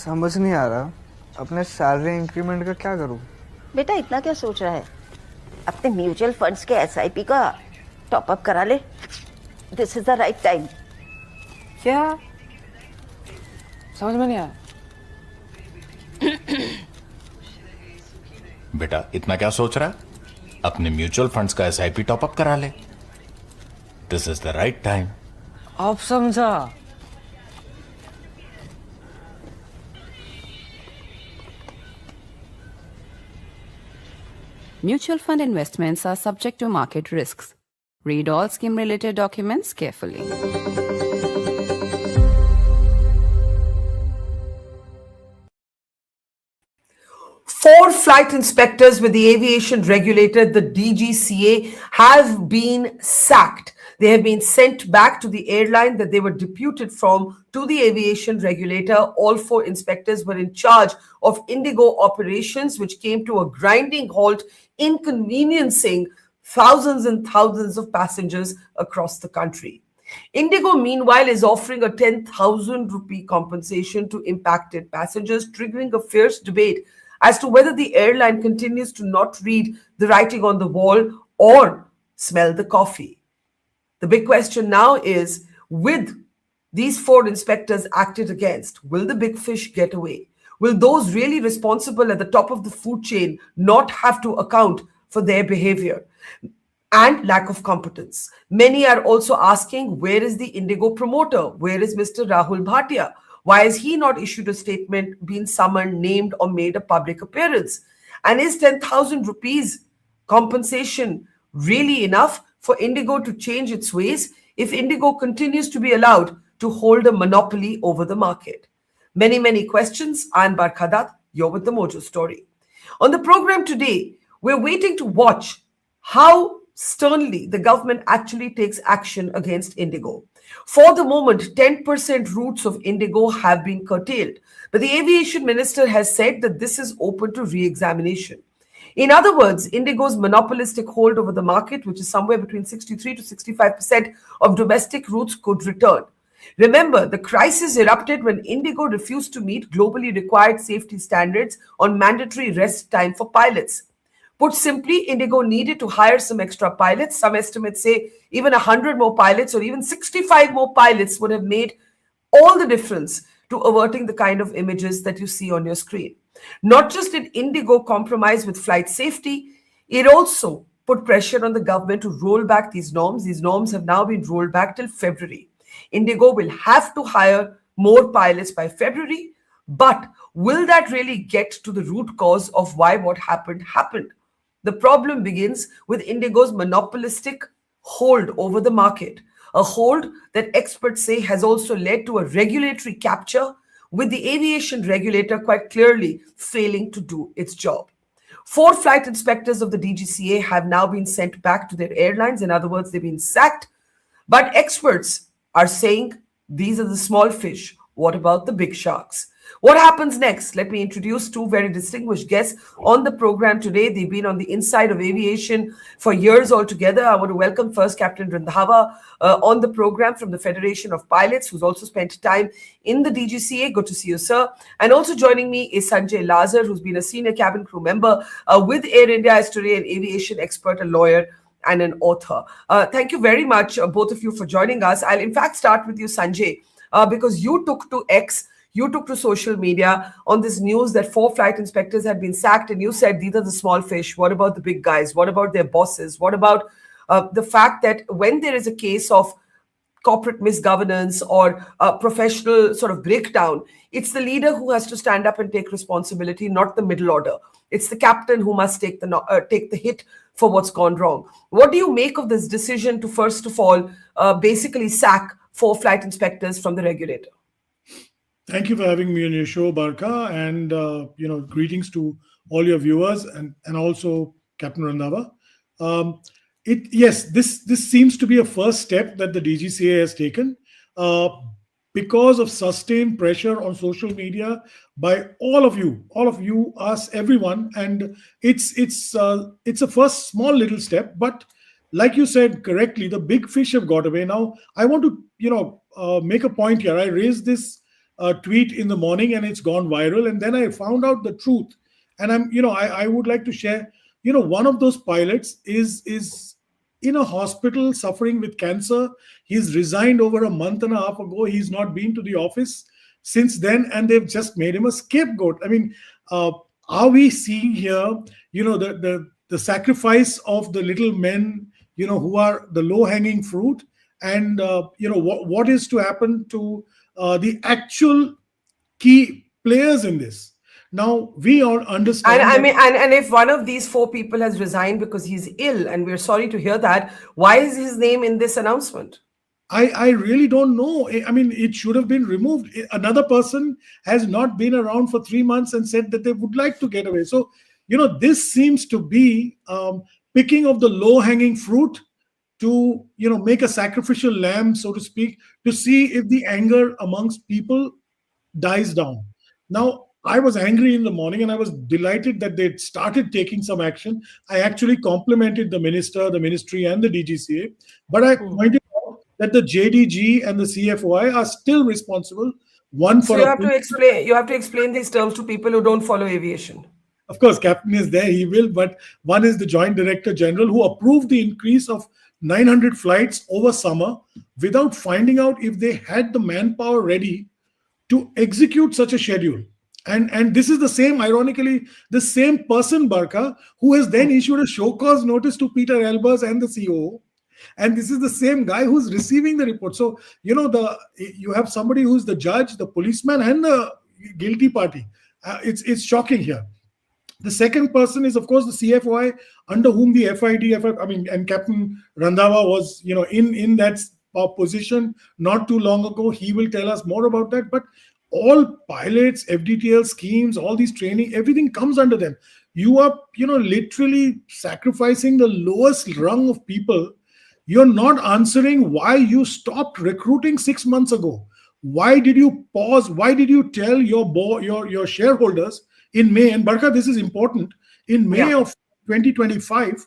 समझ नहीं आ रहा अपने सैलरी इंक्रीमेंट का क्या करूं। बेटा इतना क्या सोच रहा है? अपने म्यूचुअल फंड्स के एसआईपी का टॉप अप करा ले। This is the right time. क्या समझ में नहीं आया? बेटा इतना क्या सोच रहा है? अपने म्यूचुअल फंड्स का एसआईपी टॉप अप करा ले। This is the right time. अब समझा। Mutual fund investments are subject to market risks. Read all scheme-related documents carefully. Four flight inspectors with the aviation regulator, the DGCA, have been sacked. They have been sent back to the airline that they were deputed from to the aviation regulator. All four inspectors were in charge of Indigo operations, which came to a grinding halt, inconveniencing thousands and thousands of passengers across the country. Indigo, meanwhile, is offering a 10,000 rupee compensation to impacted passengers, triggering a fierce debate as to whether the airline continues to not read the writing on the wall or smell the coffee. The big question now is, with these four inspectors acted against, will the big fish get away? Will those really responsible at the top of the food chain not have to account for their behavior and lack of competence? Many are also asking, where is the Indigo promoter? Where is Mr. Rahul Bhatia? Why has he not issued a statement, been summoned, named, or made a public appearance? And is 10,000 rupees compensation really enough for Indigo to change its ways if Indigo continues to be allowed to hold a monopoly over the market? Many, many questions. I'm Barkha Dutt. You're with the Mojo story. On the program today, we're waiting to watch how sternly the government actually takes action against Indigo. For the moment, 10% routes of Indigo have been curtailed, but the aviation minister has said that this is open to re-examination. In other words, Indigo's monopolistic hold over the market, which is somewhere between 63 to 65% of domestic routes, could return. Remember, the crisis erupted when Indigo refused to meet globally required safety standards on mandatory rest time for pilots. Put simply, Indigo needed to hire some extra pilots. Some estimates say even 100 more pilots or even 65 more pilots would have made all the difference to averting the kind of images that you see on your screen. Not just did Indigo compromise with flight safety, it also put pressure on the government to roll back these norms. These norms have now been rolled back till February. Indigo will have to hire more pilots by February, but will that really get to the root cause of why what happened? The problem begins with Indigo's monopolistic hold over the market, a hold that experts say has also led to a regulatory capture, with the aviation regulator quite clearly failing to do its job. 4 flight inspectors of the DGCA have now been sent back to their airlines. In other words, they've been sacked. But experts are saying these are the small fish. What about the big sharks? What happens next? Let me introduce two very distinguished guests on the program today. They've been on the inside of aviation for years altogether. I want to welcome first Captain Randhawa on the program from the Federation of Pilots, who's also spent time in the DGCA. Good to see you, sir. And also joining me is Sanjay Lazar, who's been a senior cabin crew member with Air India, is today an aviation expert, a lawyer, and an author. Thank you very much, both of you, for joining us. I'll in fact start with you, Sanjay, because you took to X, you took to social media on this news that 4 flight inspectors had been sacked, and you said these are the small fish. What about the big guys? What about their bosses? What about the fact that when there is a case of corporate misgovernance or professional sort of breakdown, it's the leader who has to stand up and take responsibility, not the middle order. It's the captain who must take the hit for what's gone wrong. What do you make of this decision to, first of all, basically sack 4 flight inspectors from the regulator? Thank you for having me on your show, Barkha, and greetings to all your viewers and also Captain Randhawa. This seems to be a first step that the DGCA has taken because of sustained pressure on social media by all of you, us, everyone, and it's a first small little step. But like you said correctly, the big fish have got away. Now, I want to make a point here. I raised this tweet in the morning, and it's gone viral. And then I found out the truth. And I would like to share, one of those pilots is in a hospital suffering with cancer. He's resigned over a month and a half ago. He's not been to the office since then, and they've just made him a scapegoat. I mean, are we seeing here, the sacrifice of the little men, who are the low-hanging fruit, and what is to happen to the actual key players in this? Now we all understand. And I mean, and if one of these 4 people has resigned because he's ill, and we're sorry to hear that, why is his name in this announcement? I really don't know. I mean, it should have been removed. Another person has not been around for 3 months and said that they would like to get away. So, this seems to be picking of the low-hanging fruit to, make a sacrificial lamb, so to speak, to see if the anger amongst people dies down. Now, I was angry in the morning, and I was delighted that they started taking some action. I actually complimented the minister, the ministry, and the DGCA. But I pointed out that the JDG and the CFOI are still responsible. One for So you have to explain these terms to people who don't follow aviation. Of course, captain is there, he will. But one is the Joint Director General, who approved the increase of 900 flights over summer without finding out if they had the manpower ready to execute such a schedule. And this is the same, ironically, the same person, Barkha, who has then issued a show cause notice to Peter Elbers and the COO. And this is the same guy who's receiving the report. So, you have somebody who's the judge, the policeman, and the guilty party. It's shocking here. The second person is, of course, the CFOI, under whom the and Captain Randhawa was, in that position not too long ago. He will tell us more about that. But all pilots, FDTL schemes, all these training, everything comes under them. You are, literally sacrificing the lowest rung of people. You're not answering why you stopped recruiting 6 months ago. Why did you pause? Why did you tell your shareholders in May? And Barkha, this is important. In May of 2025,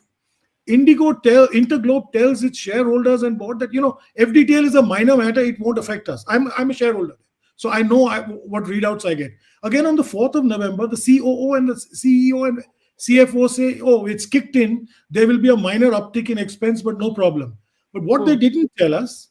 Interglobe tells its shareholders and board that, FDTL is a minor matter. It won't affect us. I'm a shareholder. So I know what readouts I get. Again, on the 4th of November, the COO and the CEO and CFO say, oh, it's kicked in. There will be a minor uptick in expense, but no problem. But what they didn't tell us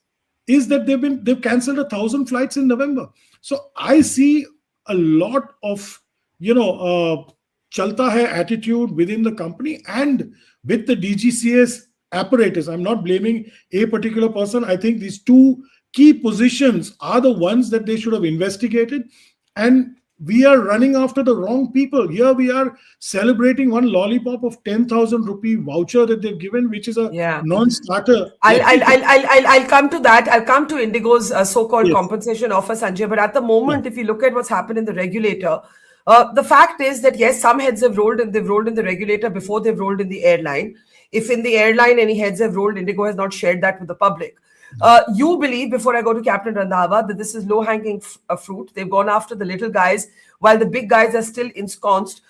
is that they've cancelled 1,000 flights in November. So I see a lot of, chalta hai attitude within the company and with the DGCA's apparatus. I'm not blaming a particular person. I think these 2 key positions are the ones that they should have investigated, and we are running after the wrong people. Here we are celebrating one lollipop of 10,000 rupee voucher that they've given, which is a non-starter. I'll come to that. I'll come to Indigo's so-called compensation offer, Sanjay. But at the moment, if you look at what's happened in the regulator, the fact is that yes, some heads have rolled, and they've rolled in the regulator before they've rolled in the airline. If in the airline any heads have rolled, Indigo has not shared that with the public. You believe, before I go to Captain Randhawa, that this is low-hanging fruit. They've gone after the little guys, while the big guys are still ensconced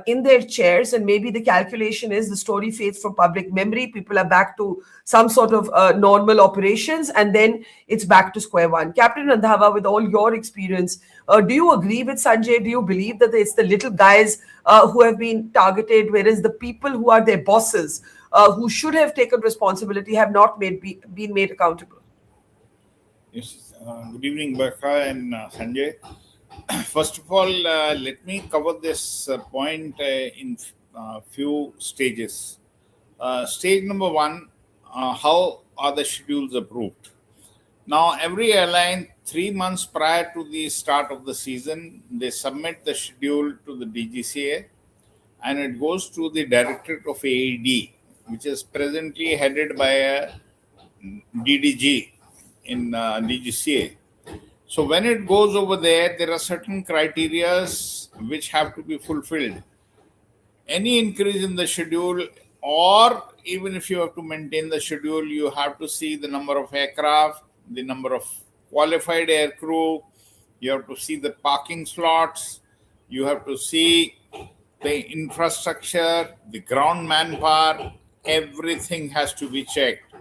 in their chairs. And maybe the calculation is the story fades from public memory. People are back to some sort of normal operations, and then it's back to square one. Captain Randhawa, with all your experience, do you agree with Sanjay? Do you believe that it's the little guys who have been targeted, whereas the people who are their bosses, who should have taken responsibility, have not been made accountable? Yes. Good evening, Barkha and Sanjay. First of all, let me cover this point in few stages. Stage number 1, how are the schedules approved? Now, every airline, 3 months prior to the start of the season, they submit the schedule to the DGCA, and it goes to the Directorate of AED, which is presently headed by a DDG in DGCA. So when it goes over there, there are certain criteria which have to be fulfilled. Any increase in the schedule, or even if you have to maintain the schedule, you have to see the number of aircraft, the number of qualified air crew, you have to see the parking slots, you have to see the infrastructure, the ground manpower, everything has to be checked.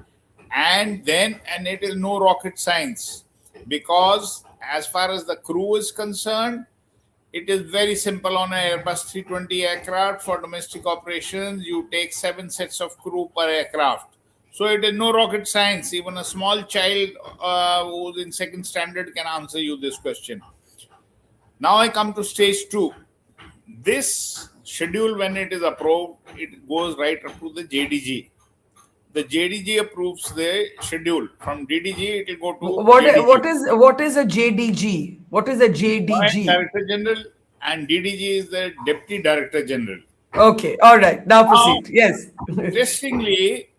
And it is no rocket science, because as far as the crew is concerned, it is very simple. On an Airbus 320 aircraft for domestic operations, you take 7 sets of crew per aircraft. So it is no rocket science. Even a small child who's in second standard can answer you this question. Now I come to stage 2. This schedule, when it is approved, it goes right up to the JDG. The JDG approves the schedule. From DDG, it will go to JDG. What is a JDG? What is a JDG? Director General, and DDG is the Deputy Director General. Okay, all right. Now proceed. Yes. Interestingly,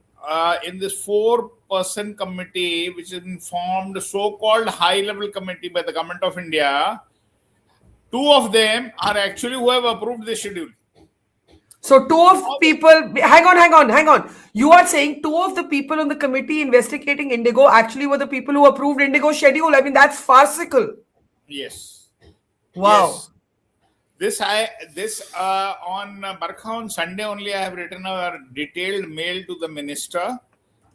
in this 4-person committee, which is formed, so-called high-level committee by the Government of India, 2 of them are actually who have approved the schedule. So 2 of the people, hang on. You are saying 2 of the people on the committee investigating Indigo actually were the people who approved Indigo's schedule. I mean, that's farcical. Yes. Wow. Yes. On Barkha on Sunday only, I have written a detailed mail to the minister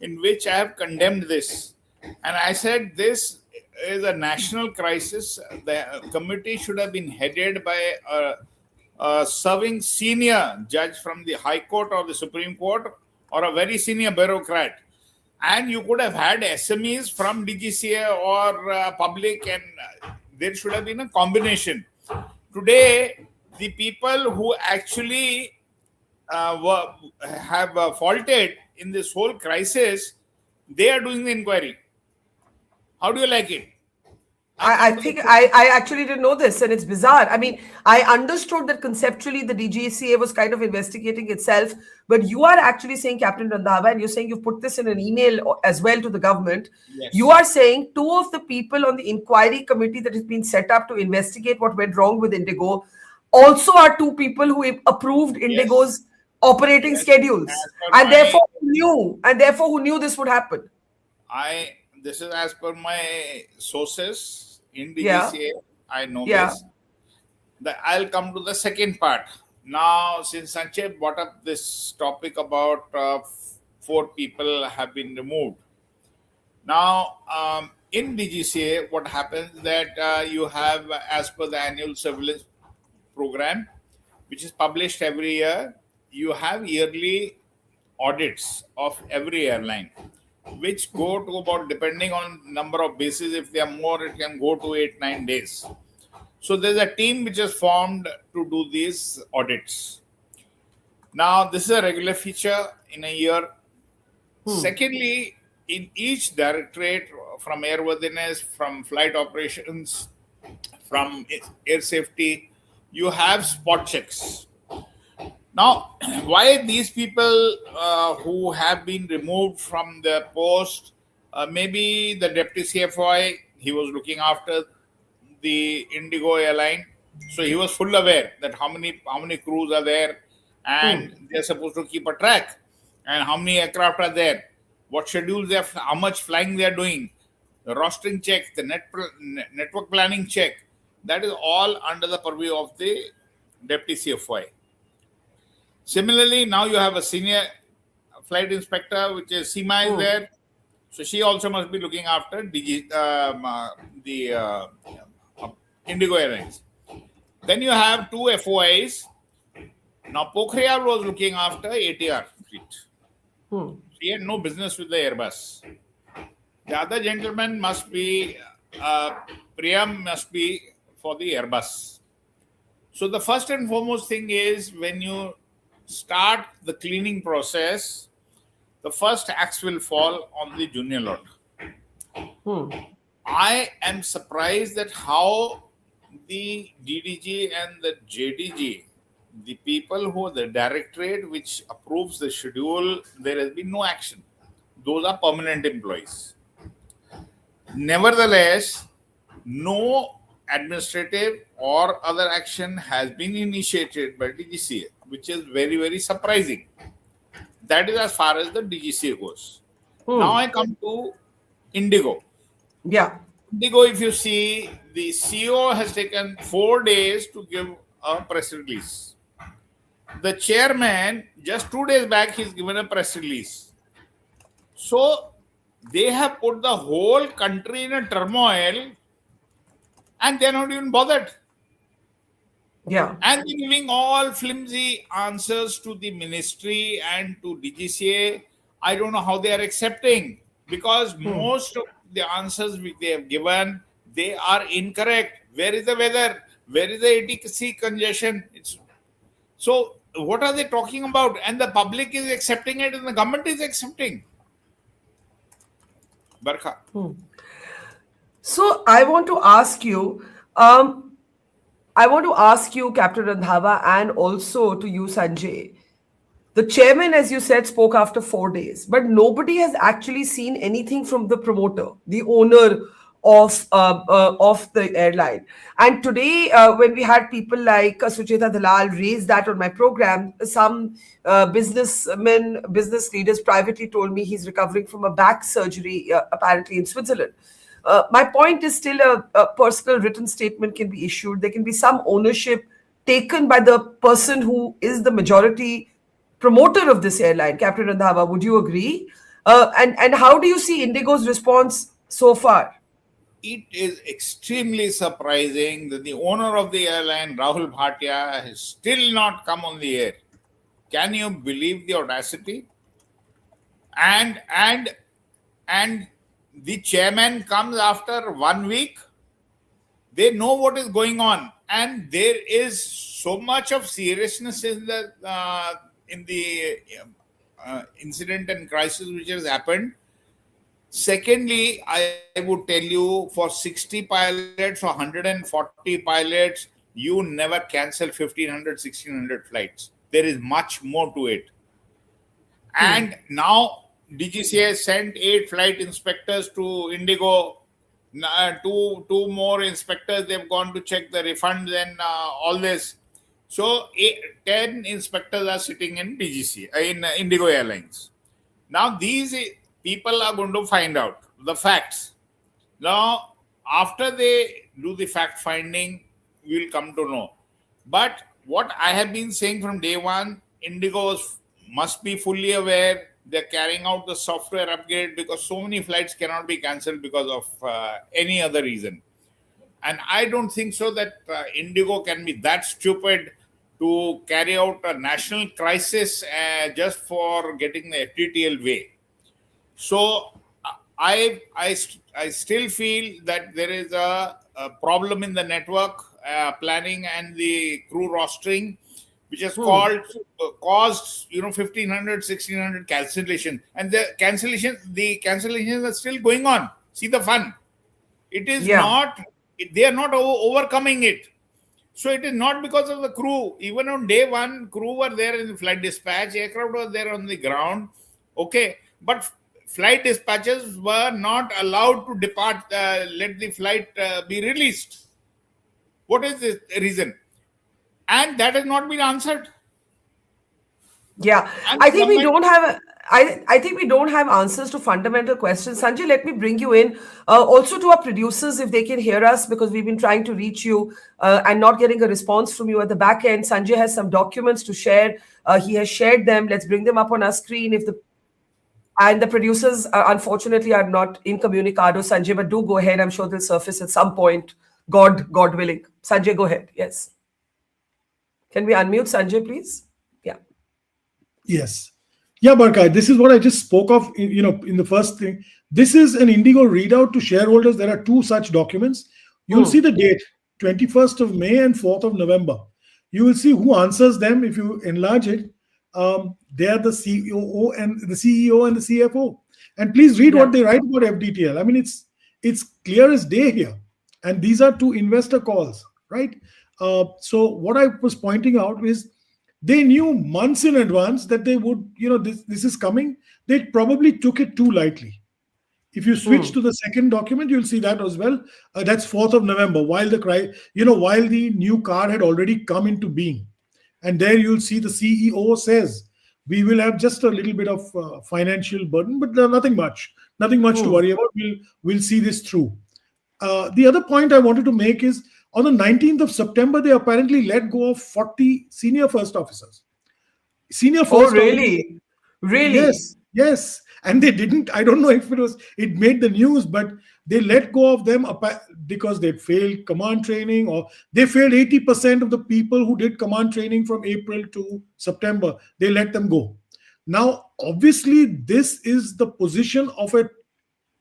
in which I have condemned this. And I said this is a national crisis. The committee should have been headed by a serving senior judge from the High Court or the Supreme Court, or a very senior bureaucrat. And you could have had SMEs from DGCA or public, and there should have been a combination. Today, the people who actually have faulted in this whole crisis, they are doing the inquiry. How do you like it? I think I actually didn't know this, and it's bizarre. I mean, I understood that conceptually the DGCA was kind of investigating itself, but you are actually saying, Captain Randhawa, and you're saying you've put this in an email as well to the government. Yes. You are saying 2 of the people on the inquiry committee that has been set up to investigate what went wrong with Indigo also are 2 people who approved Indigo's operating schedules, and therefore who knew this would happen. This is as per my sources in DGCA. Yeah. I know this. I'll come to the second part. Now, since Sanjay brought up this topic about 4 people have been removed. Now, in DGCA, what happens that you have, as per the annual surveillance program, which is published every year, you have yearly audits of every airline, which go to about, depending on number of bases, if they are more, it can go to 8-9 days. So there's a team which is formed to do these audits. Now, this is a regular feature in a year. Secondly, in each directorate, from airworthiness, from flight operations, from air safety, you have spot checks. Now, why these people who have been removed from their post, maybe the deputy CFOI, he was looking after the Indigo airline, so he was full aware that how many crews are there, and they're supposed to keep a track, and how many aircraft are there, what schedules they have, how much flying they are doing, the rostering check, the network planning check. That is all under the purview of the deputy CFOI. Similarly, now you have a senior flight inspector, which is Seema is there. So she also must be looking after the Indigo Airlines. Then you have 2 FOIs. Now, Pokhriyal was looking after ATR fleet. He had no business with the Airbus. The other gentleman must be, Priyam must be for the Airbus. So the first and foremost thing is, when you start the cleaning process, the first axe will fall on the junior lot. I am surprised at how the DDG and the JDG, the people who are the directorate which approves the schedule, there has been no action. Those are permanent employees. Nevertheless, no administrative or other action has been initiated by DGCA, which is very, very surprising. That is as far as the DGCA goes. Now I come to Indigo. Yeah. Indigo, if you see, the CEO has taken 4 days to give a press release. The chairman, just 2 days back, he's given a press release. So they have put the whole country in a turmoil and they're not even bothered. Yeah. And they're giving all flimsy answers to the ministry and to DGCA. I don't know how they are accepting, because most of the answers which they have given, they are incorrect. Where is the weather? Where is the ATC congestion? So what are they talking about? And the public is accepting it and the government is accepting. Barkha. So I want to ask you, Captain Randhawa, and also to you, Sanjay. The chairman, as you said, spoke after 4 days, but nobody has actually seen anything from the promoter, the owner of the airline. And today, when we had people like Sucheta Dalal raise that on my program, some businessmen, business leaders privately told me he's recovering from a back surgery, apparently in Switzerland. My point is still a personal written statement can be issued. There can be some ownership taken by the person who is the majority promoter of this airline. Captain Randhawa, would you agree? And how do you see Indigo's response so far? It is extremely surprising that the owner of the airline, Rahul Bhatia, has still not come on the air. Can you believe the audacity? And the chairman comes after 1 week. They know what is going on, and there is so much of seriousness in the incident and crisis which has happened. Secondly, I would tell you, for 60 pilots or 140 pilots, you never cancel 1,500, 1,600 flights. There is much more to it. And now DGCA sent 8 flight inspectors to Indigo. Two more inspectors, they've gone to check the refunds and all this. So 10 inspectors are sitting in DGCA, in Indigo Airlines. Now these people are going to find out the facts. Now, after they do the fact finding, we'll come to know. But what I have been saying from day one, Indigo must be fully aware. They're carrying out the software upgrade, because so many flights cannot be cancelled because of any other reason. And I don't think so that Indigo can be that stupid to carry out a national crisis just for getting the FTTL way. So I still feel that there is a problem in the network planning and the crew rostering, which has caused 1,500, 1,600 cancellation, and the cancellations are still going on. See the fun. It is not. They are not overcoming it. So it is not because of the crew. Even on day one, crew were there in the flight dispatch, aircraft were there on the ground. Okay, but flight dispatchers were not allowed to depart, let the flight be released. What is the reason? And that has not been answered. Yeah, And I think we don't have. I think we don't have answers to fundamental questions. Sanjay, let me bring you in. Also to our producers, if they can hear us, because we've been trying to reach you and not getting a response from you at the back end. Sanjay has some documents to share. He has shared them. Let's bring them up on our screen. And the producers, unfortunately, are not incommunicado, Sanjay, but do go ahead. I'm sure they'll surface at some point, God willing. Sanjay, go ahead. Yes. Can we unmute Sanjay, please? Yeah. Yes. Yeah, Barkha, this is what I just spoke of, in the first thing. This is an Indigo readout to shareholders. There are 2 such documents. You'll see the date, 21st of May and 4th of November. You will see who answers them. If you enlarge it, they are the CEO and the CFO. And please read what they write about FDTL. I mean, it's clear as day here. And these are 2 investor calls, right? So what I was pointing out is, they knew months in advance that they would, this is coming. They probably took it too lightly. If you switch to the second document, you'll see that as well. That's 4th of November, while the new car had already come into being. And there you'll see the CEO says, we will have just a little bit of financial burden, but nothing much to worry about. We'll see this through. The other point I wanted to make is, on the 19th of September, they apparently let go of 40 senior first officers. Really? Really? Yes. and they didn't. I don't know if it made the news, but they let go of them because they failed command training, or they failed 80% of the people who did command training from April to September. They let them go. Now, obviously, this is the position of a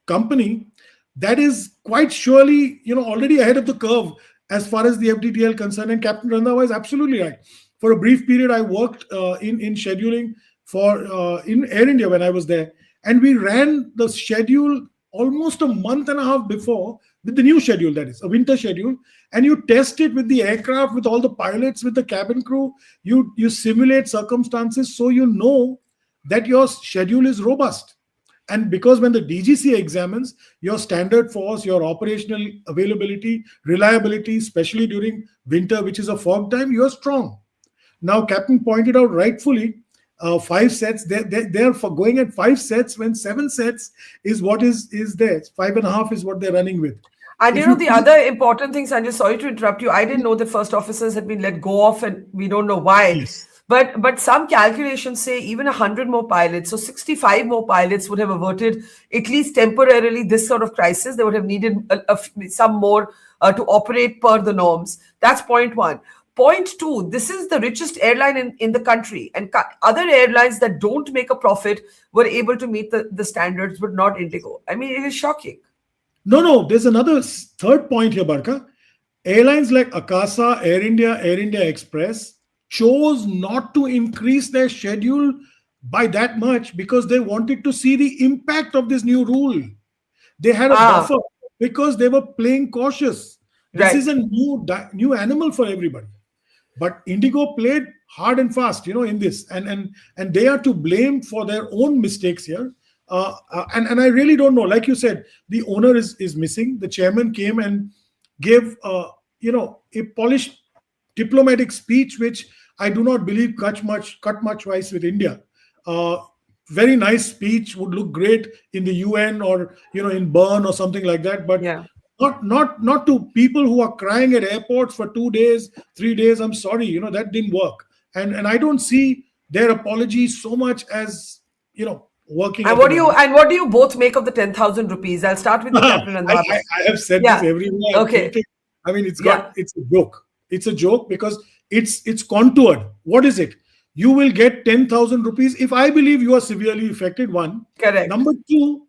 company that is quite surely, already ahead of the curve as far as the FDTL concerned. And Captain Randhawa is absolutely right. For a brief period, I worked in scheduling for in Air India when I was there, and we ran the schedule almost a month and a half before with the new schedule, that is a winter schedule, and you test it with the aircraft, with all the pilots, with the cabin crew. You simulate circumstances so you know that your schedule is robust. And because when the DGCA examines your standard force, your operational availability, reliability, especially during winter, which is a fog time, you are strong. Now, Captain pointed out rightfully, 5 sets. They're for going at 5 sets when 7 sets is what is there. 5.5 is what they're running with. And the other important thing, Sanjay, sorry to interrupt you. I didn't know that first officers had been let go of, and we don't know why. Yes. But some calculations say even 100 more pilots, so 65 more pilots would have averted, at least temporarily, this sort of crisis. They would have needed some more to operate per the norms. That's point one. Point two, this is the richest airline in the country, and other airlines that don't make a profit were able to meet the standards, but not Indigo. I mean, it is shocking. No, there's another third point here, Barkha. Airlines like Akasa, Air India Express chose not to increase their schedule by that much because they wanted to see the impact of this new rule. They had a buffer because they were playing cautious. This is a new animal for everybody. But Indigo played hard and fast, in this, and they are to blame for their own mistakes here. And I really don't know. Like you said, the owner is missing. The chairman came and gave a polished diplomatic speech, which I do not believe cut much wise with India. Very nice speech, would look great in the UN or in Bern or something like that. But not to people who are crying at airports for 2 days, 3 days. I'm sorry, that didn't work. And I don't see their apology so much as working. And what do you both make of the 10,000 rupees? I'll start with the Captain and I have said this everywhere. Okay. I mean, it's a joke. It's a joke because it's contoured. What is it? You will get 10,000 rupees if I believe you are severely affected. One. Correct. Number two,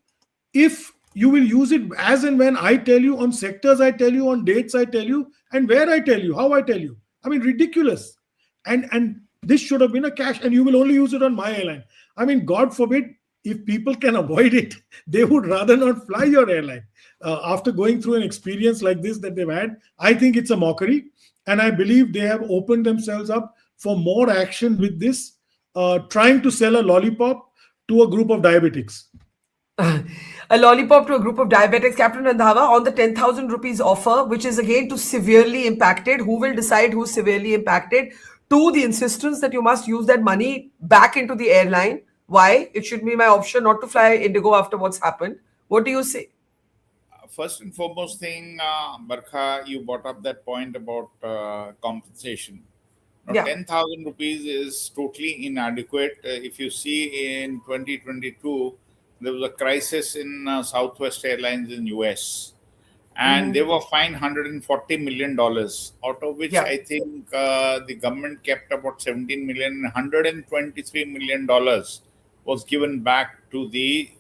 if you will use it as and when I tell you, on sectors I tell you, on dates I tell you, and where I tell you, how I tell you. I mean, ridiculous. And this should have been a cash, and you will only use it on my airline. I mean, God forbid, if people can avoid it, they would rather not fly your airline. After going through an experience like this that they've had, I think it's a mockery. And I believe they have opened themselves up for more action with this, trying to sell a lollipop to a group of diabetics. A lollipop to a group of diabetics. Captain Randhawa, on the 10,000 rupees offer, which is again to severely impacted, who will decide who's severely impacted? To the insistence that you must use that money back into the airline. Why? It should be my option not to fly Indigo after what's happened. What do you say? First and foremost thing, Barkha, you brought up that point about compensation. Now, 10,000 rupees is totally inadequate. If you see in 2022, there was a crisis in Southwest Airlines in US, and they were fined $140 million, out of which I think the government kept about 17 million. $123 million was given back to the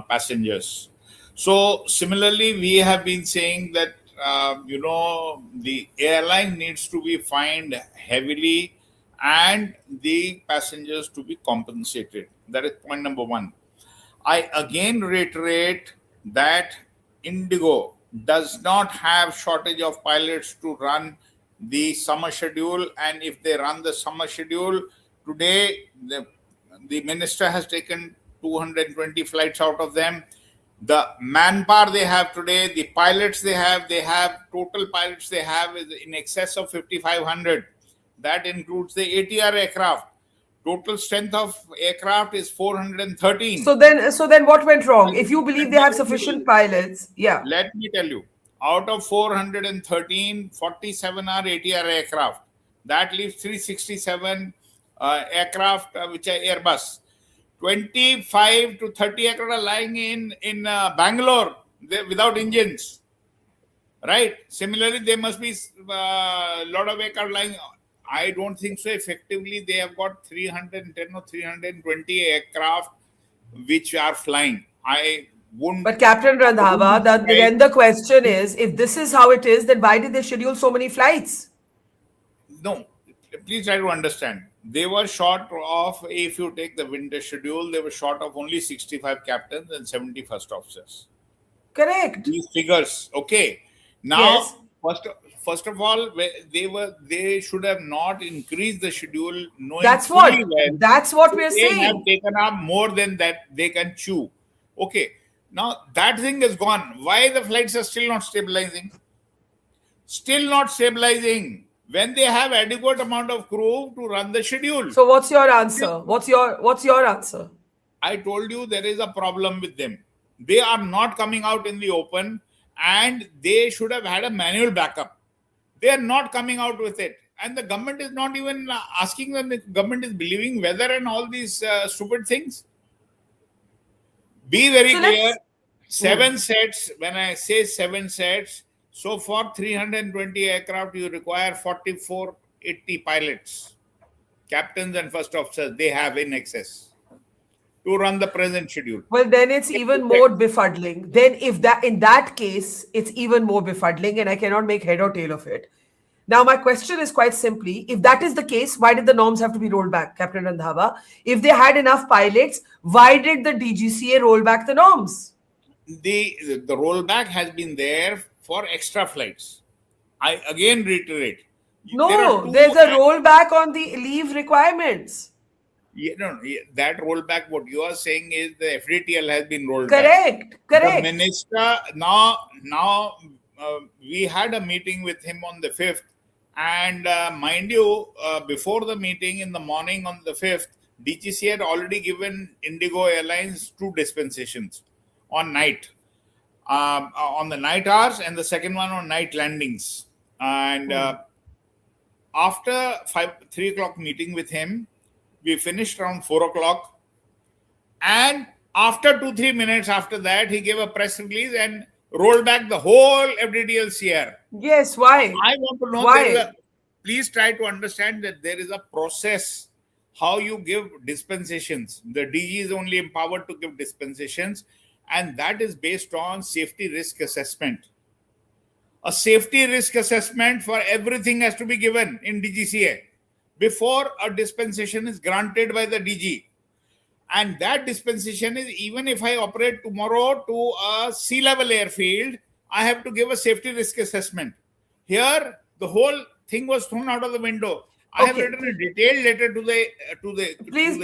passengers. So similarly, we have been saying that the airline needs to be fined heavily and the passengers to be compensated. That is point number one. I again reiterate that Indigo does not have shortage of pilots to run the summer schedule, and if they run the summer schedule today, the minister has taken 220 flights out of them. The manpower they have today, the pilots they have total pilots they have is in excess of 5,500. That includes the ATR aircraft. Total strength of aircraft is 413. So then what went wrong? If you believe they have sufficient pilots, Let me tell you, out of 413, 47 are ATR aircraft. That leaves 367 aircraft which are Airbus. 25 to 30 aircraft are lying in Bangalore without engines. Right. Similarly, there must be a lot of aircraft lying. I don't think so. Effectively, they have got 310 or 320 aircraft which are flying. I wouldn't. But Captain Randhawa, then the question is, if this is how it is, then why did they schedule so many flights? No, please try to understand. They were short of, if you take the winter schedule, they were short of only 65 captains and 70 first officers. Correct. These figures, okay. Now, Yes. first of all, they should have not increased the schedule. Knowing That's fully what. well That's what we're they have saying. taken up more than that they can chew. Okay, now that thing is gone. Why the flights are still not stabilizing? Still not stabilizing when they have adequate amount of crew to run the schedule. So what's your answer? What's your answer? I told you there is a problem with them. They are not coming out in the open, and they should have had a manual backup. They are not coming out with it, and the government is not even asking them. The government is believing weather and all these stupid things. Be very So clear. let's- 7 sets. When I say 7 sets, so for 320 aircraft, you require 4480 pilots, captains and first officers. They have in excess to run the present schedule. Well, then it's even more befuddling. Then if that in that case, it's even more befuddling, and I cannot make head or tail of it. Now, my question is quite simply, if that is the case, why did the norms have to be rolled back, Captain Randhawa? If they had enough pilots, why did the DGCA roll back the norms? The rollback has been there for extra flights. I again reiterate. No, there's a rollback on the leave requirements. That rollback, what you are saying is the FDTL has been rolled Correct, back. correct. The minister, now we had a meeting with him on the 5th. And mind you, before the meeting in the morning on the 5th, DGCA had already given Indigo Airlines 2 dispensations on night, on the night hours, and the second one on night landings. And after 3 o'clock meeting with him, we finished around 4 o'clock. And after 2-3 minutes after that, he gave a press release and rolled back the whole FDTL CR. Yes, why? I want to know, Why? please try to understand that there is a process how you give dispensations. The DG is only empowered to give dispensations, and that is based on safety risk assessment. A safety risk assessment for everything has to be given in DGCA before a dispensation is granted by the DG. And that dispensation is, even if I operate tomorrow to a sea level airfield, I have to give a safety risk assessment. Here, the whole thing was thrown out of the window. I have written a detailed letter to the Please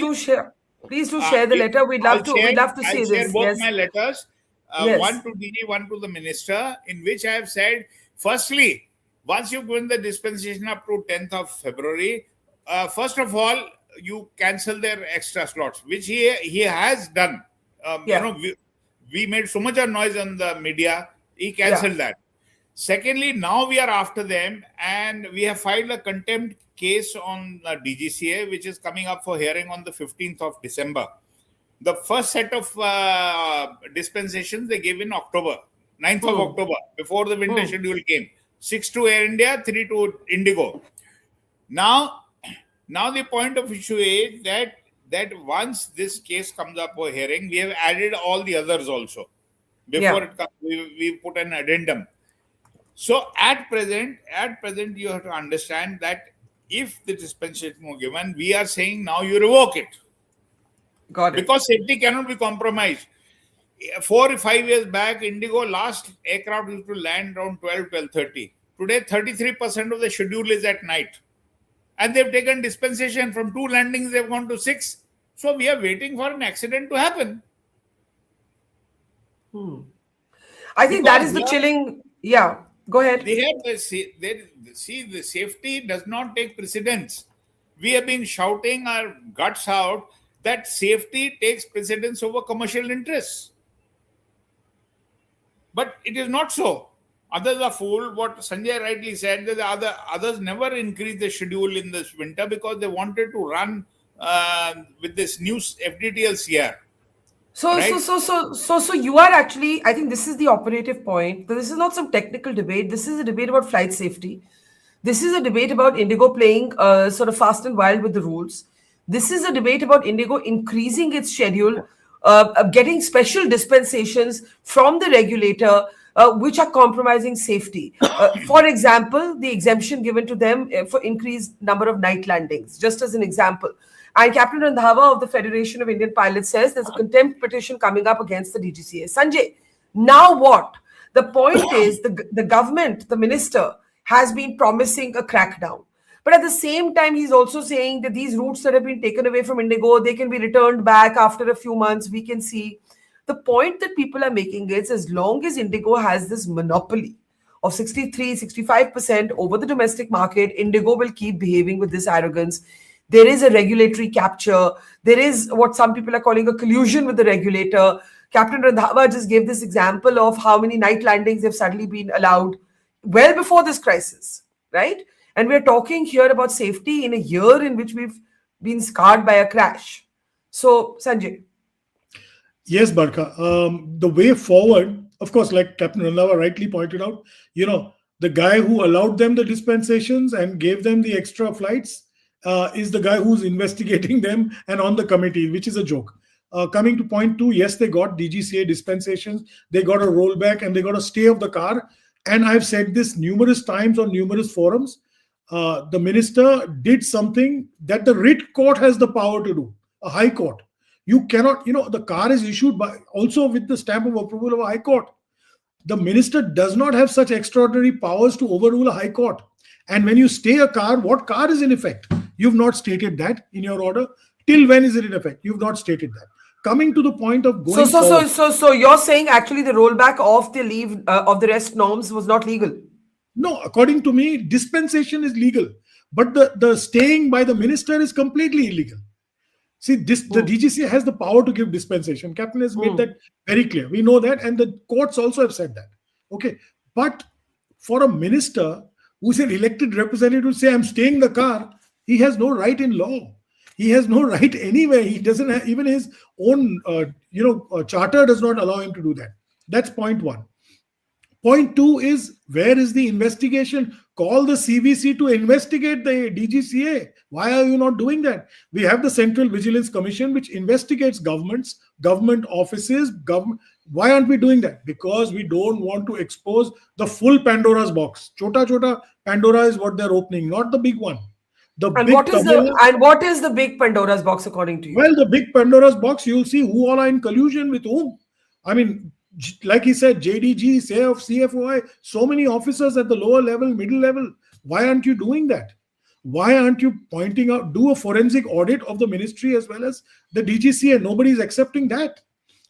do share. Please do share the letter. We'd love to see I'll share this. both Yes. my letters, Yes. one to DG, one to the minister, in which I have said, firstly, once you've given the dispensation up to 10th of February, first of all, you cancel their extra slots, which he has done. We made so much of noise on the media. He cancelled that. Secondly, now we are after them, and we have filed a contempt case on DGCA, which is coming up for hearing on the 15th of December. The first set of dispensations they gave in October, 9th of October, before the winter schedule came. 6 to Air India, 3 to Indigo. Now the point of issue is that once this case comes up for hearing, we have added all the others also. Before it comes, we put an addendum. So at present, you have to understand that if the dispensation was given, we are saying now you revoke it. Got it. Because safety cannot be compromised. 4 or 5 years back, Indigo last aircraft used to land around 12:30. Today, 33% of the schedule is at night. And they've taken dispensation from 2 landings, they've gone to 6. So we are waiting for an accident to happen. I think that is the chilling. Yeah, go ahead. They have the safety does not take precedence. We have been shouting our guts out that safety takes precedence over commercial interests. But it is not so. Others are fooled. What Sanjay rightly said, that others never increased the schedule in this winter because they wanted to run with this new FDTLCR. So, Right. so you are actually, I think this is the operative point. This is not some technical debate. This is a debate about flight safety. This is a debate about Indigo playing sort of fast and wild with the rules. This is a debate about Indigo increasing its schedule, getting special dispensations from the regulator, which are compromising safety. For example, the exemption given to them for increased number of night landings, just as an example. And Captain Randhawa of the Federation of Indian Pilots says there's a contempt petition coming up against the DGCA. Sanjay, now what? The point is the government, the minister, has been promising a crackdown. But at the same time, he's also saying that these routes that have been taken away from Indigo, they can be returned back after a few months. We can see. The point that people are making is as long as Indigo has this monopoly of 63, 65% over the domestic market, Indigo will keep behaving with this arrogance. There is a regulatory capture. There is what some people are calling a collusion with the regulator. Captain Randhawa just gave this example of how many night landings have suddenly been allowed well before this crisis, right? And we're talking here about safety in a year in which we've been scarred by a crash. So, Sanjay. Yes, Barkha. The way forward, of course, like Captain Randhawa rightly pointed out, the guy who allowed them the dispensations and gave them the extra flights is the guy who's investigating them and on the committee, which is a joke. Coming to point two, yes, they got DGCA dispensations, they got a rollback, and they got a stay of the car. And I've said this numerous times on numerous forums. The minister did something that the writ court has the power to do, a high court. You cannot, the car is issued by also with the stamp of approval of a high court. The minister does not have such extraordinary powers to overrule a high court. And when you stay a car, what car is in effect? You've not stated that in your order. Till when is it in effect? You've not stated that. Coming to the point of going forward. So you're saying actually the rollback of the leave of the rest norms was not legal? No, according to me, dispensation is legal. But the staying by the minister is completely illegal. See, the DGCA has the power to give dispensation. Captain has made that very clear. We know that, and the courts also have said that. Okay. But for a minister who's an elected representative to say, I'm staying in the car, he has no right in law. He has no right anywhere. He doesn't have, even his own, charter does not allow him to do that. That's point one. Point two is, where is the investigation? Call the CVC to investigate the DGCA. Why are you not doing that? We have the Central Vigilance Commission, which investigates governments, government offices, Why aren't we doing that? Because we don't want to expose the full Pandora's box. Chota Pandora is what they're opening, not the big one. What is the big Pandora's box according to you? Well, the big Pandora's box, you'll see who all are in collusion with whom. I mean, like he said, JDG, CFOI, so many officers at the lower level, middle level. Why aren't you doing that? Why aren't you pointing out, do a forensic audit of the ministry as well as the DGCA? Nobody's accepting that.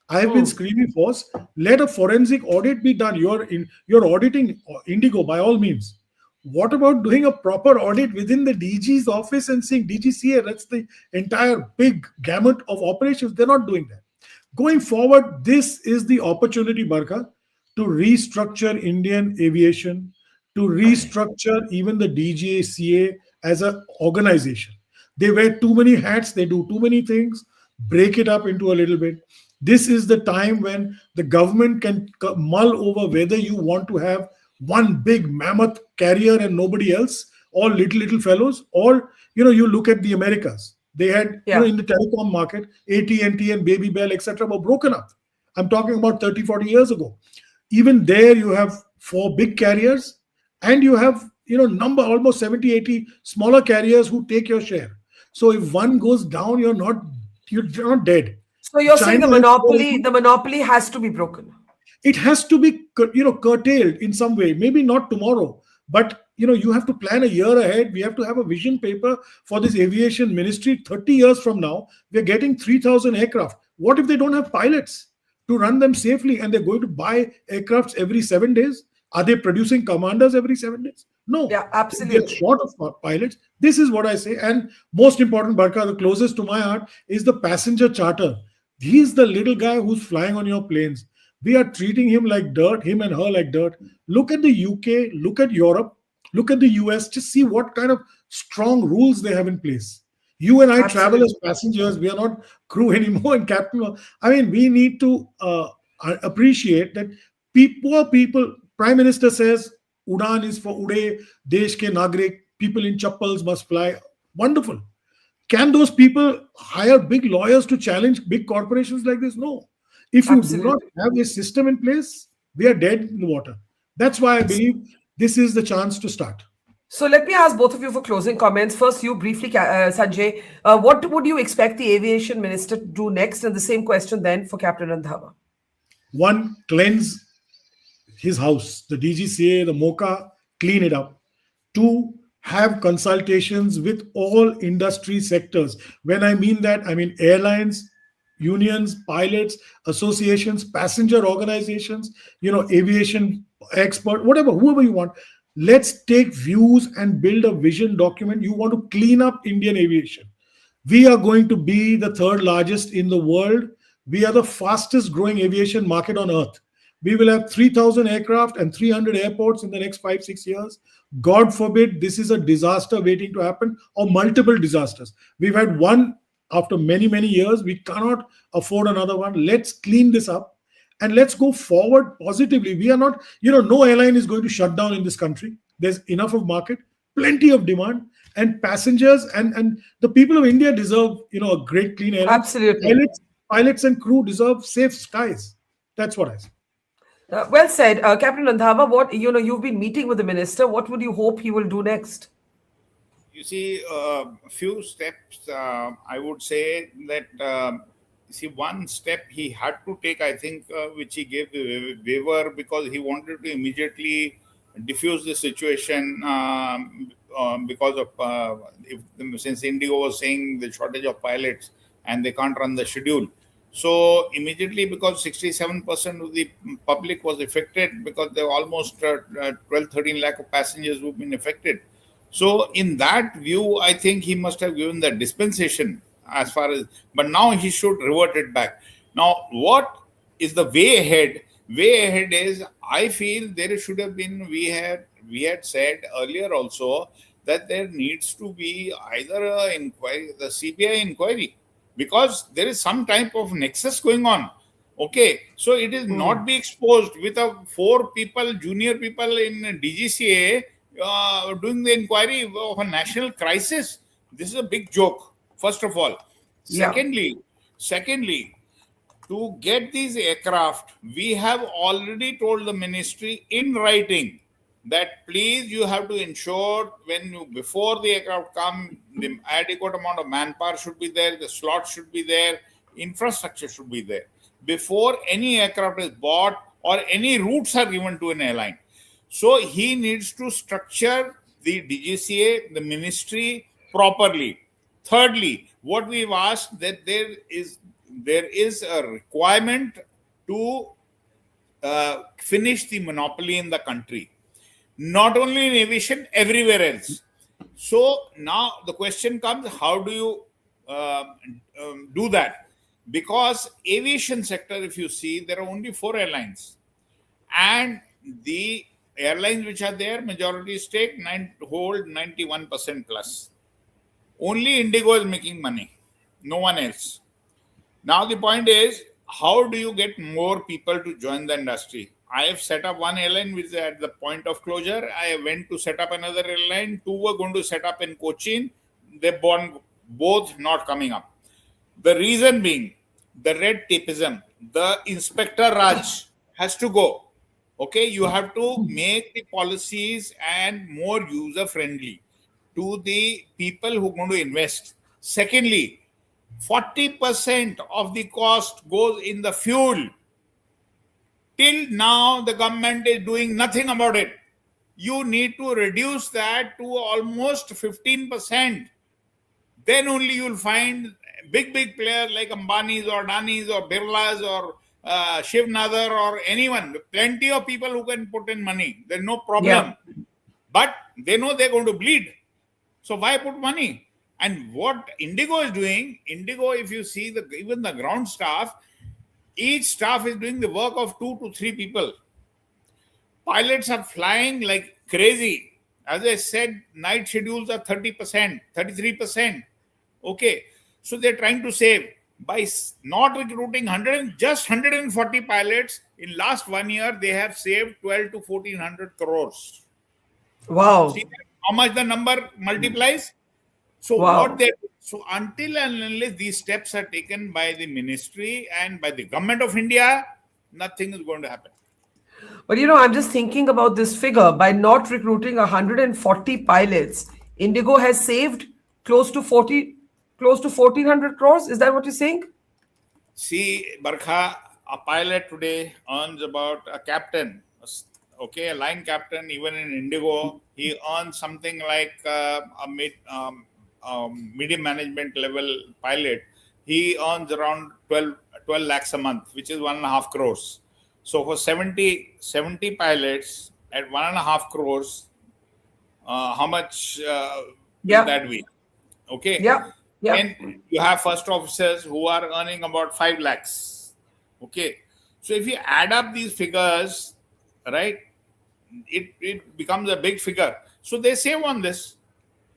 I have been screaming for, let a forensic audit be done. You're auditing Indigo by all means. What about doing a proper audit within the DG's office and saying DGCA, that's the entire big gamut of operations? They're not doing that. Going forward, this is the opportunity, Barkha, to restructure Indian aviation, to restructure even the DGCA as an organization. They wear too many hats, they do too many things, break it up into a little bit. This is the time when the government can mull over whether you want to have one big mammoth carrier and nobody else, or little fellows, or, you look at the Americas. They had, in the telecom market, AT&T and Baby Bell, etc. were broken up. I'm talking about 30, 40 years ago. Even there, you have 4 big carriers, and you have, almost 70, 80 smaller carriers who take your share. So if one goes down, you're not dead. So you're saying the monopoly has to be broken. It has to be, curtailed in some way. Maybe not tomorrow, but you have to plan a year ahead. We have to have a vision paper for this aviation ministry. 30 years from now, we're getting 3,000 aircraft. What if they don't have pilots to run them safely, and they're going to buy aircrafts every 7 days? Are they producing commanders every 7 days? No. Yeah, absolutely. They get short of pilots. This is what I say. And most important, Barkha, the closest to my heart is the passenger charter. He's the little guy who's flying on your planes. We are treating him like dirt, him and her like dirt. Look at the UK, look at Europe, look at the US, just see what kind of strong rules they have in place. You and I travel Absolutely. as passengers. We are not crew anymore and captain. I mean, we need to appreciate that poor people. Prime Minister says Udan is for Ude, Desh ke Nagrik. People in chappals must fly. Wonderful. Can those people hire big lawyers to challenge big corporations like this? No. If you do not Absolutely. have a system in place, we are dead in the water. That's why I believe this is the chance to start. So let me ask both of you for closing comments. First, you briefly, Sanjay, what would you expect the aviation minister to do next? And the same question then for Captain Randhawa. One, cleanse his house, the DGCA, the MOCA, clean it up. Two, have consultations with all industry sectors. When I mean that, I mean airlines, unions, pilots, associations, passenger organizations, aviation expert, whatever, whoever you want. Let's take views and build a vision document. You want to clean up Indian aviation. We are going to be the third largest in the world. We are the fastest growing aviation market on earth. We will have 3,000 aircraft and 300 airports in the next 5-6 years. God forbid this is a disaster waiting to happen, or multiple disasters. We've had one after many, many years. We cannot afford another one. Let's clean this up and let's go forward positively. We are not, no airline is going to shut down in this country. There's enough of market, plenty of demand, and passengers and the people of India deserve, a great clean airline. Absolutely. Pilots and crew deserve safe skies. That's what I say. Well said. Captain Randhawa, what, you've been meeting with the minister. What would you hope he will do next? You see, a few steps, I would say that, one step he had to take, I think, which he gave the waiver because he wanted to immediately diffuse the situation because of, since Indigo was saying the shortage of pilots and they can't run the schedule. So immediately, because 67% of the public was affected, because there were almost 12-13 lakh of passengers who've been affected. So in that view, I think he must have given the dispensation as far as, but now he should revert it back. Now, what is the way ahead? Way ahead is, I feel there should have been, we had said earlier also that there needs to be either a inquiry, the CBI inquiry, because there is some type of nexus going on. Okay, so it is not be exposed with 4 people, junior people in DGCA doing the inquiry of a national crisis. This is a big joke, first of all. Yeah. Secondly, to get these aircraft, we have already told the ministry in writing that please, you have to ensure before the aircraft come, the adequate amount of manpower should be there, the slots should be there, infrastructure should be there before any aircraft is bought or any routes are given to an airline. So he needs to structure the DGCA, the ministry properly. Thirdly, what we've asked, that there is a requirement to finish the monopoly in the country. Not only in aviation, everywhere else. So now the question comes, how do you do that? Because aviation sector, if you see, there are only 4 airlines. And the airlines which are there, majority stake, hold 91% plus. Only Indigo is making money. No one else. Now the point is, how do you get more people to join the industry? I have set up one airline which is at the point of closure. I went to set up another airline. 2 were going to set up in Cochin. They both not coming up. The reason being, the red tapeism, the Inspector Raj has to go. Okay, you have to make the policies and more user friendly to the people who are going to invest. Secondly, 40% of the cost goes in the fuel. Till now, the government is doing nothing about it. You need to reduce that to almost 15%. Then only you will find big players like Ambani's or Adani's or Birla's or Shiv Nadar or anyone. Plenty of people who can put in money. There's no problem. Yeah. But they know they're going to bleed. So why put money? And what Indigo is doing, if you see even the ground staff, each staff is doing the work of 2 to 3 people. Pilots are flying like crazy. As I said, night schedules are 30%, 33%. Okay, so they're trying to save by not recruiting just 140 pilots. In last 1 year, they have saved 12 to 1400 crores. Wow. See how much the number multiplies. So Wow. so until and unless these steps are taken by the ministry and by the government of India, nothing is going to happen. But I'm just thinking about this figure. By not recruiting 140 pilots, Indigo has saved close to 1400 crores. Is that what you're saying? See, Barkha, a pilot today earns about a captain, okay, a line captain, even in Indigo, he earns something like a medium management level pilot. He earns around 12 lakhs a month, which is 1.5 crores. So for 70 pilots at 1.5 crores, how much will that be? Okay. Yeah. And you have first officers who are earning about 5 lakhs. Okay. So if you add up these figures, right, it becomes a big figure. So they save on this.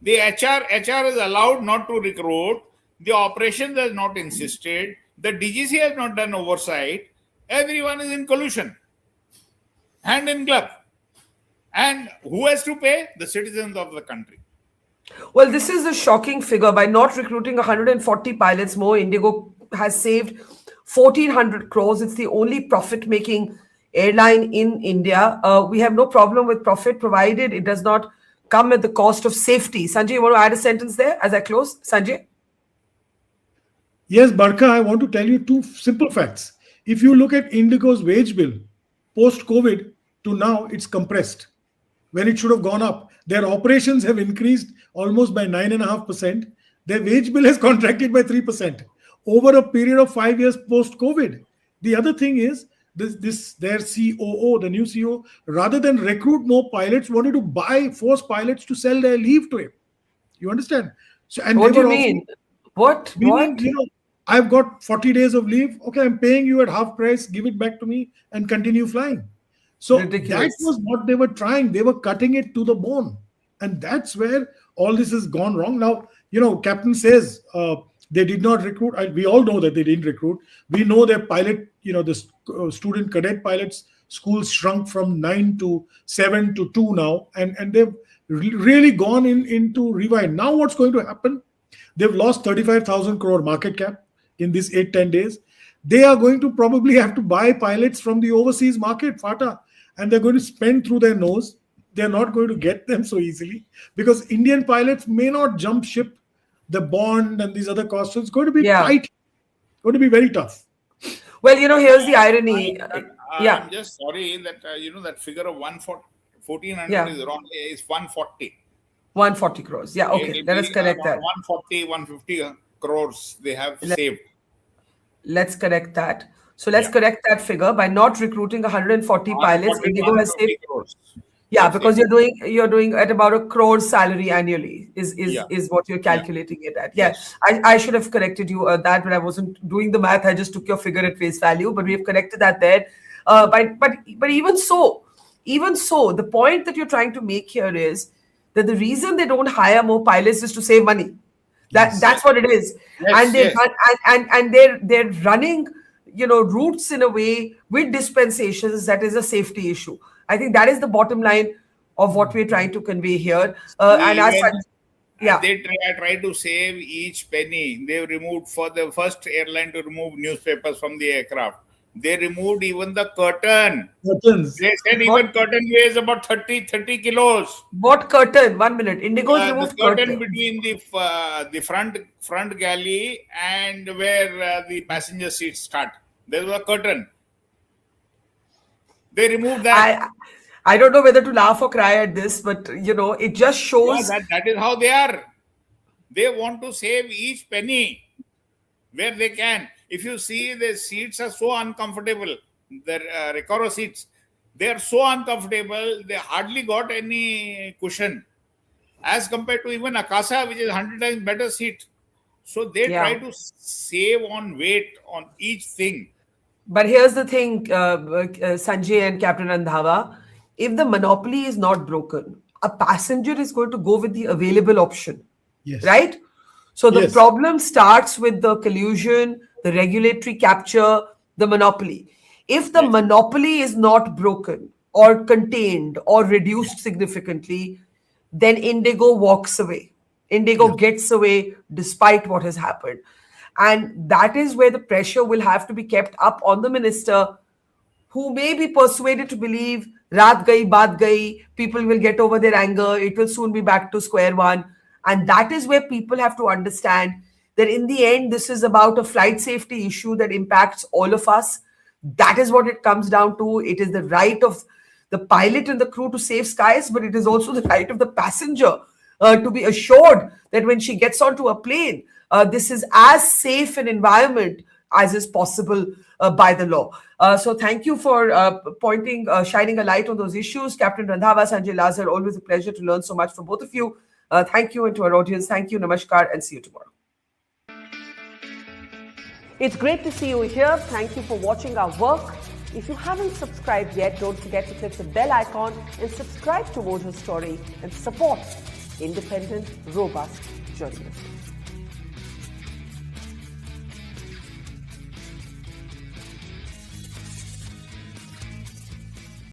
The HR is allowed not to recruit. The operations has not insisted. The DGCA has not done oversight. Everyone is in collusion, hand in glove. And who has to pay? The citizens of the country. Well, this is a shocking figure. By not recruiting 140 pilots more, Indigo has saved 1400 crores. It's the only profit-making airline in India. We have no problem with profit, provided it does not come at the cost of safety. Sanjay, you want to add a sentence there as I close? Sanjay? Yes, Barkha, I want to tell you two simple facts. If you look at Indigo's wage bill, post-COVID to now, it's compressed when it should have gone up. Their operations have increased almost by 9.5%. Their wage bill has contracted by 3% over a period of 5 years post-COVID. The other thing is, their COO, the new CEO, rather than recruit more pilots, wanted to force pilots to sell their leave to him. You understand? So, and What do you mean? What? I've got 40 days of leave. Okay, I'm paying you at half price. Give it back to me and continue flying. So Ridiculous. that was what they were trying. They were cutting it to the bone. And that's where all this has gone wrong. Now, Captain says they did not recruit. We all know that they didn't recruit. We know their pilot, the student cadet pilots schools shrunk from 9 to 7 to 2 now. And they've really gone into rewind. Now what's going to happen? They've lost 35,000 crore market cap in these 8-10 days. They are going to probably have to buy pilots from the overseas market, FATA, and they're going to spend through their nose. They're not going to get them so easily because Indian pilots may not jump ship the bond and these other costs. So it's going to be tight, going to be very tough. Well, here's the irony. I'm just sorry that, that figure of 1,400 is wrong. It's 140. 140 crores. Yeah, okay. Let us correct that. 140, 150 crores they have saved. Let's correct that. So let's correct that figure. By not recruiting 140 pilots, Indigo has saved. Crores. Yeah, because you're doing at about 1 crore salary annually is what you're calculating it at. Yes. I should have corrected you that, but I wasn't doing the math. I just took your figure at face value, but we have corrected that there. But even so, the point that you're trying to make here is that the reason they don't hire more pilots is to save money. That's what it is. And they're running, routes in a way with dispensations that is a safety issue. I think that is the bottom line of what we're trying to convey here. And as such, they try to save each penny. They removed, for the first airline to remove newspapers from the aircraft, they removed even the curtain. Curtains. They said even curtain weighs about 30 kilos. What curtain? 1 minute. Indigo's removed the curtain between the front galley and where the passenger seats start. There was a curtain. They removed that. I don't know whether to laugh or cry at this, but it just shows that is how they are. They want to save each penny where they can. If you see, the seats are so uncomfortable. The Recaro seats, they are so uncomfortable. They hardly got any cushion as compared to even Akasa, which is 100 times better seat. So they try to save on weight on each thing. But here's the thing, Sanjay and Captain Randhawa, if the monopoly is not broken, a passenger is going to go with the available option, right? So the Yes. problem starts with the collusion, the regulatory capture, the monopoly. If the monopoly is not broken or contained or reduced significantly, then Indigo walks away. Indigo gets away despite what has happened. And that is where the pressure will have to be kept up on the minister, who may be persuaded to believe raat gayi, baat gayi, people will get over their anger, it will soon be back to square one. And that is where people have to understand that in the end, this is about a flight safety issue that impacts all of us. That is what it comes down to. It is the right of the pilot and the crew to save skies, but it is also the right of the passenger to be assured that when she gets onto a plane, this is as safe an environment as is possible by the law. So thank you for shining a light on those issues. Captain Randhawa, Sanjay, Lazar, always a pleasure to learn so much from both of you. Thank you, and to our audience, thank you, namaskar, and see you tomorrow. It's great to see you here. Thank you for watching our work. If you haven't subscribed yet, don't forget to click the bell icon and subscribe to Mojo Story and support independent, robust journalism.